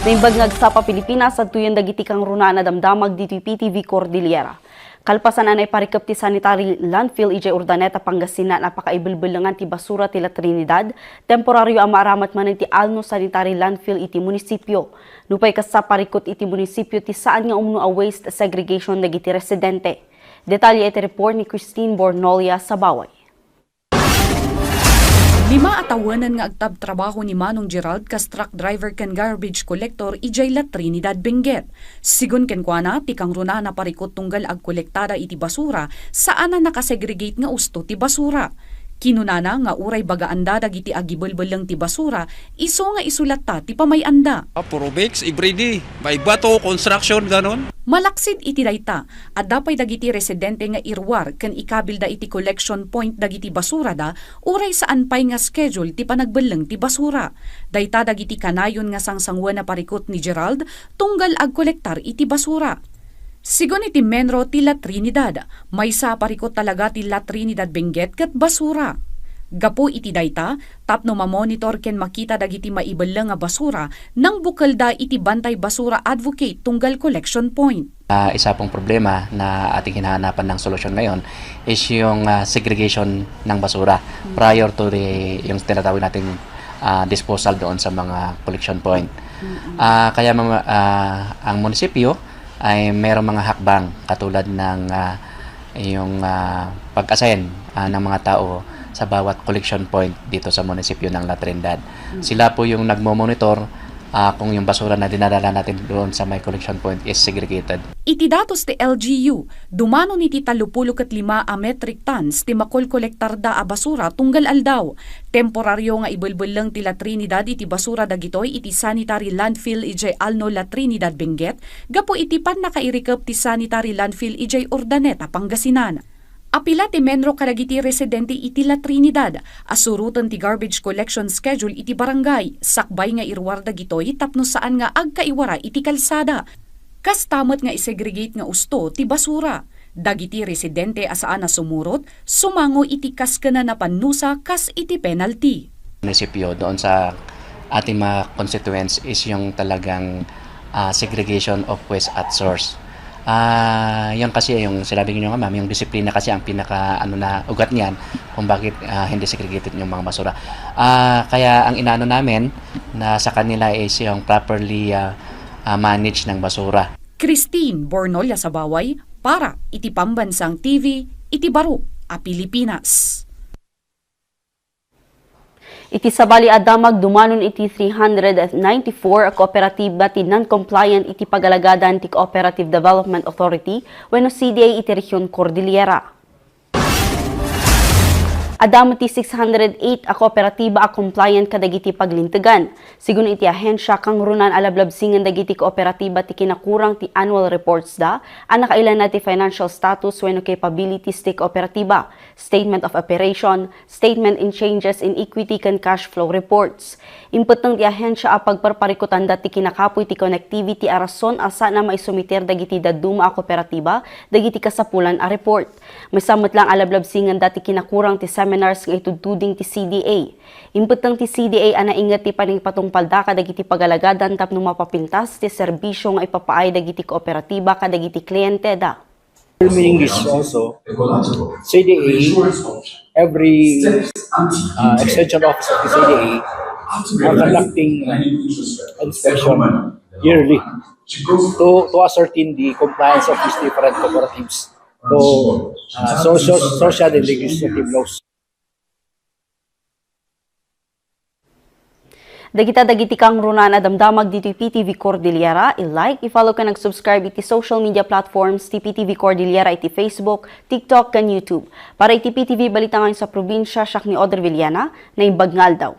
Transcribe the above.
Naimbagngag sa Pilipinas sa tuyon dagiti kang runa na damdamag dito PTV Cordillera. Kalpasan na parikap ti sanitary landfill ijay Urdaneta Pangasinan napakaibilbilangan ti basura ti La Trinidad, temporaryo ang maaramat man ti Alno Sanitary Landfill iti munisipyo. Nupay kas sa parikot iti munisipyo ti saan nga umno a waste segregation dagiti residente. Detalye iti report ni Christine Bornolia sa Baway. 5 atawanan nga agtab trabaho ni Manong Gerald kas truck driver ken garbage collector ijay La Trinidad, Benguet. Sigun ken kuana ti kang runa na parikot tunggal ag kolektada iti basura saan na nakasegregate nga usto ti basura. Kinunana nga uray bagaanda dagiti agibelbelang ti basura iso nga isulat ta ti pamayanda. Puro mix, everyday. May bato, construction, ganon. Malaksid iti dayta at dapay dagiti residente nga irwar ken ikabilda iti collection point dagiti basura da uray saan pay nga schedule ti panagbelang ti basura. Dayta dagiti kanayon nga sangsangwan na parikot ni Gerald tunggal ag kolektar iti basura. Sigon iti Menro ti La Trinidad, may sa parikot talaga ti La Trinidad Benguet ket basura. Gapo iti dayta, tapno mamonitor ken makita dagiti maibelang nga basura nang bukelda iti Bantay Basura Advocate tunggal collection point. Isa pong problema na ating hinahanapan ng solusyon ngayon is yung segregation ng basura prior to yung tinatawag nating disposal doon sa mga collection point. Kaya ang munisipyo ay mayroong mga hakbang katulad ng yung pag-assign ng mga tao sa bawat collection point dito sa munisipyo ng La Trinidad. Sila po yung nagmo-monitor kung yung basura na dinadala natin doon sa may collection point is segregated. Iti datos ti LGU, dumano niti 35 a metric tons ti makolkolektar da a basura tunggal aldaw. Temporaryo nga ibelbelang ti La Trinidad iti basura dagitoy iti sanitary landfill ijay Alno La Trinidad Benguet, gapo iti pan nakairikap ti sanitary landfill ijay Urdaneta Pangasinan. Apila ti Menro kadagiti residente iti La Trinidad, asurutan ti garbage collection schedule iti barangay, sakbay nga irwar dagitoy tapno saan nga agkaiwara iti kalsada. Kas tamat nga isegregate nga usto ti basura. Dagiti residente asaan na sumurot, sumango iti kas kana na panusa kas iti penalty. Munisipyo doon sa ating mga constituents is yung talagang segregation of waste at source. Yan kasi yung sinabi niyo nga ma'am, yung disiplina kasi ang pinaka na ugat niyan kung bakit hindi segregated yung mga basura. Kaya ang inaano namin na sa kanila is yung properly manage ng basura. Christine Bornolia sa Baway para iti Pambansang TV, iti Baro, Pilipinas. Iti sabali adamag dumanon iti 394 a kooperatiba ti non-compliant iti pagalagadan ti Cooperative Development Authority wenno CDA iti Rehiyon Cordillera. Adamo ti 608 a kooperatiba a compliant kadagiti paglintegan. Sigun iti ahensya kang runan alablabsingan dagiti kooperatiba ti kinakurang ti annual reports da, ang nakailan na ti financial status wenno capabilities ti kooperatiba, statement of operation, statement in changes in equity kan cash flow reports. Input ng ti ahensya a pagparparikutan da ti kinakapoy ti connectivity a rason asa na maisumiter dagiti daduma a kooperatiba dagiti kasapulan a report. May samot lang alablabsingan dati kinakurang ti seminars nga itudtuding ti CDA. Input ng ti CDA ana ingat ti paningpatungpalda kadagiti pagalagadan tapno mapapintas ti serbisyo nga ipapaay dagiti kooperatiba kadagiti kliyente da. Meaning this also, CDA, every extension office of the CDA are conducting inspection yearly to ascertain the compliance of these different cooperatives to social and legislative laws. Dagiti kang runa na damdamag dito PTV Cordillera, i-like, i-follow ka nag-subscribe iti social media platforms ti PTV Cordillera iti Facebook, TikTok, kan YouTube. Para iti PTV balita ngayon sa probinsya, siya ni Oder Villana, na imbag nga aldaw.